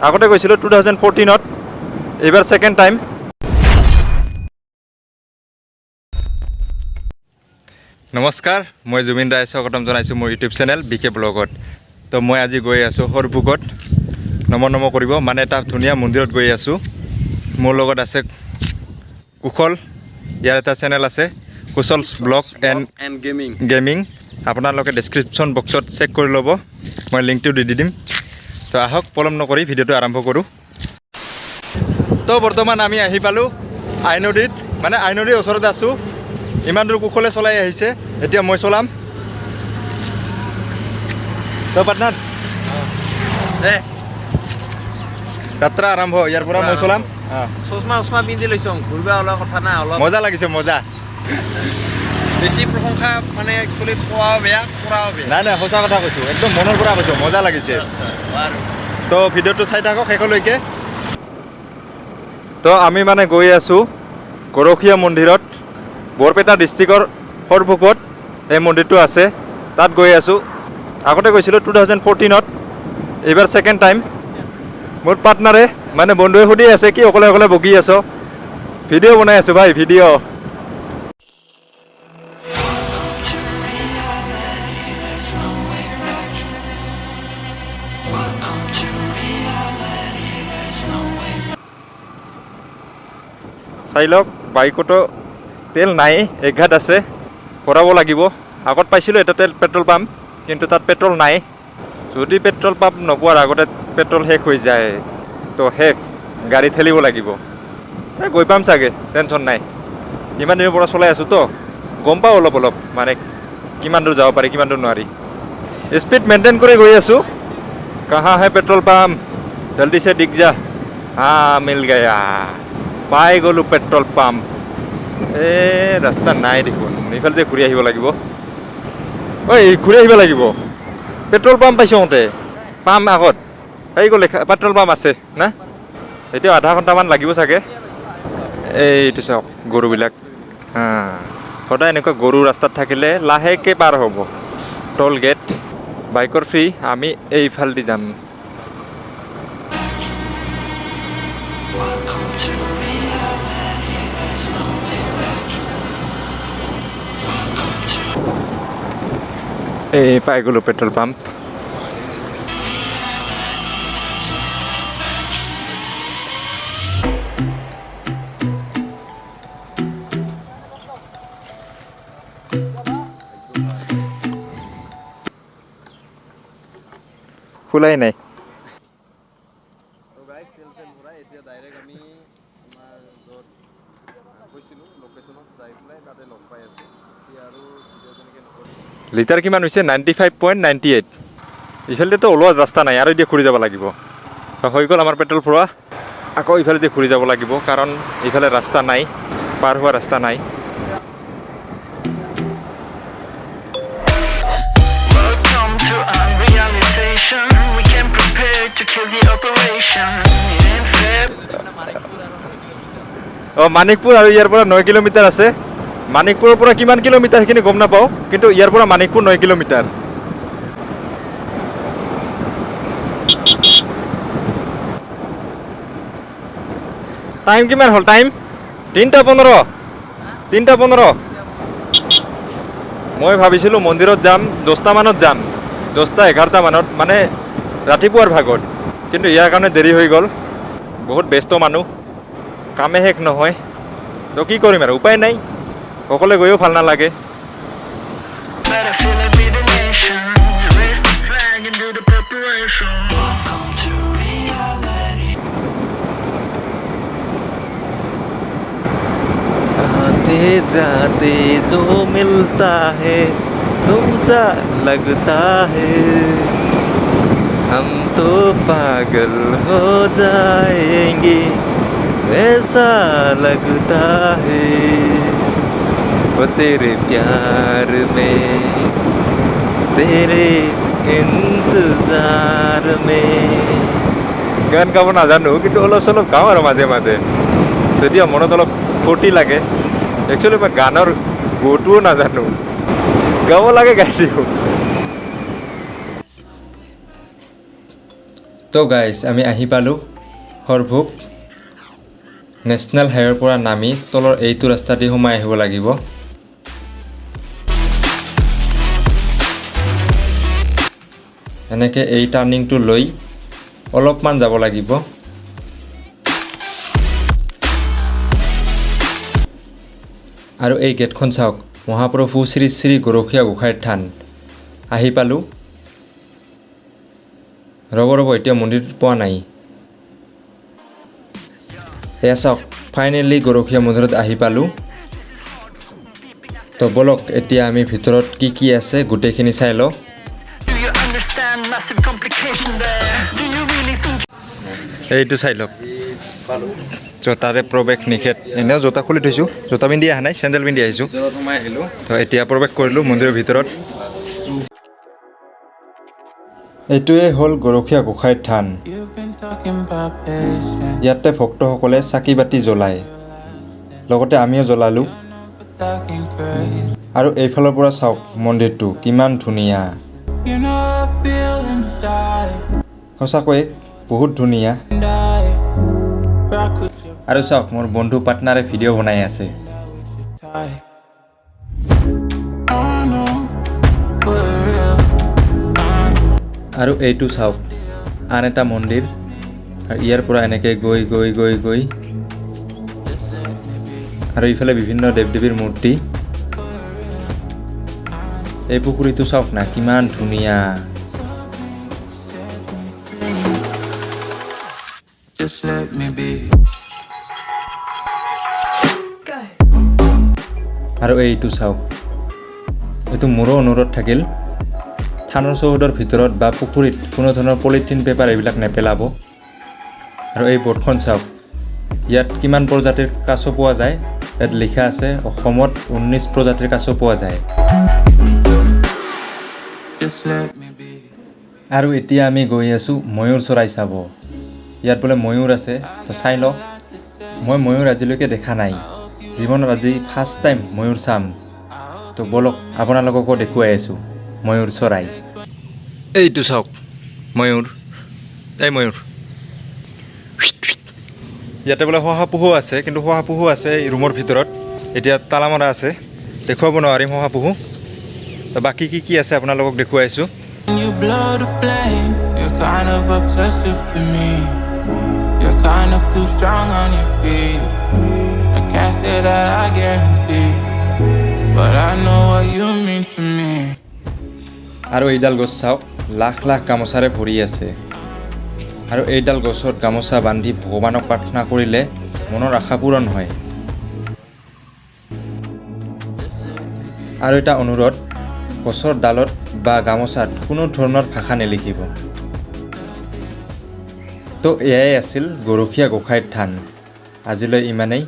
আগতে গৈছিলোঁ 2014ত, এইবাৰ ছেকেণ্ড টাইম। নমস্কাৰ, মই জুবিন ৰায় স্বাগতম জনাইছোঁ মোৰ ইউটিউব চেনেল বিকে ব্লগত। তো মই আজি গৈ আছোঁ সৰভোগত, নম কৰিব, মানে এটা ধুনীয়া মন্দিৰত গৈ আছোঁ। মোৰ লগত আছে কুশল, ইয়াৰ এটা চেনেল আছে কুশলছ ব্লগ এণ্ড গেমিং। আপোনালোকে ডেছক্ৰিপশ্যন বক্সত চেক কৰি ল'ব, মই লিংকটো দি দিম। তো আহক পলম নকৰি ভিডিঅ'টো আৰম্ভ কৰোঁ। তো বৰ্তমান আমি আহি পালোঁ আইনদীত, মানে আইনদীৰ ওচৰত আছোঁ। ইমান দূৰ কুশলে চলাই আহিছে, এতিয়া মই চলাম। তো পাটনাৰ যাত্ৰা আৰম্ভ, ইয়াৰ পৰা মই চলাম। চশমা পিন্ধি লৈছোঁ, ঘূৰিব ওলোৱা কথা নাই। অলপ মজা লাগিছে, মজা। বেছি প্ৰশংসা মানে একচুৱেলি কোৱাও বেয়া, কৰাও বেয়া। নাই নাই, সঁচা কথা কৈছোঁ, একদম মনৰ পৰা কৈছোঁ, মজা লাগিছে। তো ভিডিঅ'টো চাই থাকক শেষলৈকে। তো আমি মানে গৈ আছোঁ গৰখীয়া মন্দিৰত, বৰপেটা ডিষ্ট্ৰিক্টৰ সৰভোগত এই মন্দিৰটো আছে, তাত গৈ আছোঁ। আগতে গৈছিলোঁ 2014ত, এইবাৰ ছেকেণ্ড টাইম। মোৰ পাৰ্টনাৰে মানে বন্ধুৱে সুধি আছে কি অকলে অকলে বগি আছ, ভিডিঅ' বনাই আছোঁ ভাই, ভিডিঅ'। চাই লওক, বাইকতো তেল নাই, এঘাট আছে, ভৰাব লাগিব। আগত পাইছিলোঁ এটা পেট্ৰল পাম্প, কিন্তু তাত পেট্ৰল নাই। যদি পেট্ৰল পাম্প নোপোৱাৰ আগতে পেট্ৰল শেষ হৈ যায় তো শেষ, গাড়ী ঠেলিব লাগিব। গৈ পাম চাগে, টেনশ্যন নাই। ইমান দিনৰ পৰা চলাই আছোঁ তো গম পাওঁ অলপ অলপ, মানে কিমান দূৰ যাব পাৰি কিমান দূৰ নোৱাৰি। স্পীড মেইনটেইন কৰি গৈ আছোঁ। কাহা হে পেট্ৰল পাম্প, জল্দি সে দিখ যা। হা মিল গয়া, পাই গ'লোঁ পেট্ৰল পাম্প। ৰাস্তা নাই দেখোন, এইফালে ঘূৰি আহিব লাগিব। ঐ ঘূৰি আহিব লাগিব, পেট্ৰল পাম্প পাইছোঁ মতে। পাম্প আগত এই গ'লে পেট্ৰল পাম্প আছে না, এতিয়া আধা ঘণ্টামান লাগিব চাগে। এইটো চাওক গৰুবিলাক, সদায় এনেকুৱা গৰু ৰাস্তাত থাকিলে লাহেকৈ পাৰ হ'ব। টোল গেট, বাইকৰ ফ্ৰী, আমি এইফালেদি যাম। এই পাই গ'লোঁ পেট্ৰল পাম্প। খোলাই নাই। এতিয়া ডাইৰেক্ট আমি আমাৰ য'ত গৈছিলোঁ লোকেশ্যনত যাই পেলাই তাতে লগ পাই আছোঁ। এতিয়া আৰু লিটাৰ কিমান হৈছে? 95.98। ইফালেতো ওলোৱা ৰাস্তা নাই, আৰু এতিয়া ঘূৰি যাব লাগিব। হৈ গ'ল আমাৰ পেট্ৰল ভৰোৱা, আকৌ ইফালেদি ঘূৰি যাব লাগিব, কাৰণ ইফালে ৰাস্তা নাই, পাৰ হোৱা ৰাস্তা নাই। মানিকপুৰ আৰু ইয়াৰ পৰা 9 কিলোমিটাৰ আছে। মানিকপুৰৰ পৰা কিমান কিলোমিটাৰ সেইখিনি গম নাপাওঁ, কিন্তু ইয়াৰ পৰা মানিকপুৰ 9 কিলোমিটাৰ। টাইম কিমান হ'ল? টাইম 3:15। 3:15। মই ভাবিছিলোঁ মন্দিৰত যাম 10টা মানত যাম, 10টা 11টা মানত, মানে ৰাতিপুৱাৰ ভাগত, কিন্তু ইয়াৰ কাৰণে দেৰি হৈ গ'ল। বহুত ব্যস্ত মানুহ, কামে শেষ নহয়, তো কি কৰিম আৰু, উপায় নাই। অকলে গৈও ভাল নালাগে। आते जाते जो मिलता है तुमसा लगता है, हम तो पागल हो जाएंगे ऐसा लगता है, वो तेरे प्यार में तेरे इंतजार में। গান গাব নাজানো, কিন্তু অলপ চলপ গাওঁ আৰু মাজে মাজে, তেতিয়া মনত অলপ ফূৰ্তি লাগে। একচুৱেলি মই গানৰ গটোও নাজানো, গাব লাগে গাই দিওঁ। তো গাইজ আমি আহি পালোঁ সৰভোগ নেশ্যনেল হাইৱেৰ পৰা নামি তলৰ এইটো ৰাস্তা দি সোমাই আহিব লাগিব। এনেকৈ এই টাৰ্ণিংটো লৈ অলপমান যাব লাগিব। আৰু এই গেটখন চাওক, মহাপ্ৰভু শ্ৰী শ্ৰী গৰখীয়া গোসাঁইৰ থান। আহি পালোঁ। ৰ'ব এতিয়া মন্দিৰটো পোৱা নাই। এয়া চাওক, ফাইনেলি গৰখীয়া মন্দিৰত আহি পালোঁ। তো বলক এতিয়া আমি ভিতৰত কি কি আছে গোটেইখিনি চাই লওঁ। এইটো চাই লওক, জোতাৰে প্ৰৱেশ নিষেধ। এনেও জোতা খুলি থৈছোঁ, জোতা পিন্ধি অহা নাই, চেণ্ডেল পিন্ধি আহিছোঁ। সোমাই আহিলোঁ। তো এতিয়া প্ৰৱেশ কৰিলোঁ মন্দিৰৰ ভিতৰত। এইটোৱে হ'ল গৰখীয়া গোসাঁইৰ থান। ইয়াতে ভক্তসকলে চাকি বাতি জ্বলায়, লগতে আমিও জ্বলালোঁ। আৰু এইফালৰ পৰা চাওক মন্দিৰটো কিমান ধুনীয়া, সঁচাকৈয়ে বহুত ধুনীয়া। আৰু চাওক মোৰ বন্ধু পাৰ্টনাৰে ভিডিঅ' বনাই আছে। আৰু এইটো চাওক আন এটা মন্দিৰ, আৰু ইয়াৰ পৰা এনেকৈ গৈ গৈ গৈ গৈ আৰু ইফালে বিভিন্ন দেৱ দেৱীৰ মূৰ্তি। এই পুখুৰীটো চাওক না কিমান ধুনীয়া। আৰু এইটো চাওক, এইটো মোৰো অনুৰোধ থাকিল, থানৰ চৌহদৰ ভিতৰত বা পুখুৰীত কোনো ধৰণৰ পলিথিন পেপাৰ এইবিলাক নেপেলাব। আৰু এই বৰ্ডখন চাওক, ইয়াত কিমান প্ৰজাতিৰ কাছ পোৱা যায়। ইয়াত লিখা আছে অসমত 19 প্ৰজাতিৰ কাছ পোৱা যায়। আৰু এতিয়া আমি গৈ আছোঁ ময়ূৰ চৰাই চাব। ইয়াত বোলে ময়ূৰ আছে, তো চাই লওঁ। মই ময়ূৰ আজিলৈকে দেখা নাই, জীৱনত আজি ফাৰ্ষ্ট টাইম ময়ূৰ চাম। তো বলক আপোনালোককো দেখুৱাই আছোঁ ময়ূৰ চৰাই। এইটো চাওক ময়ূৰ, এই ময়ূৰ। ইয়াতে বোলে শহাপহু আছে, কিন্তু শহাপহু আছে এই ৰুমৰ ভিতৰত, এতিয়া তালা মৰা আছে, দেখুৱাব নোৱাৰিম শহাপহু। তো বাকী কি কি আছে আপোনালোকক দেখুৱাইছোঁ। আৰু এইডাল গছ চাওক, লাখ লাখ গামোচাৰে ভৰি আছে। আৰু এইডাল গছত গামোচা বান্ধি ভগৱানক প্ৰাৰ্থনা কৰিলে মনৰ আশা পূৰণ হয়। আৰু এটা অনুৰোধ, গছৰ ডালত বা গামোচাত কোনো ধৰণৰ ভাষা নিলিখিব। তো এয়াই আছিল গৰখীয়া গোসাঁইৰ থান। আজিলৈ ইমানেই।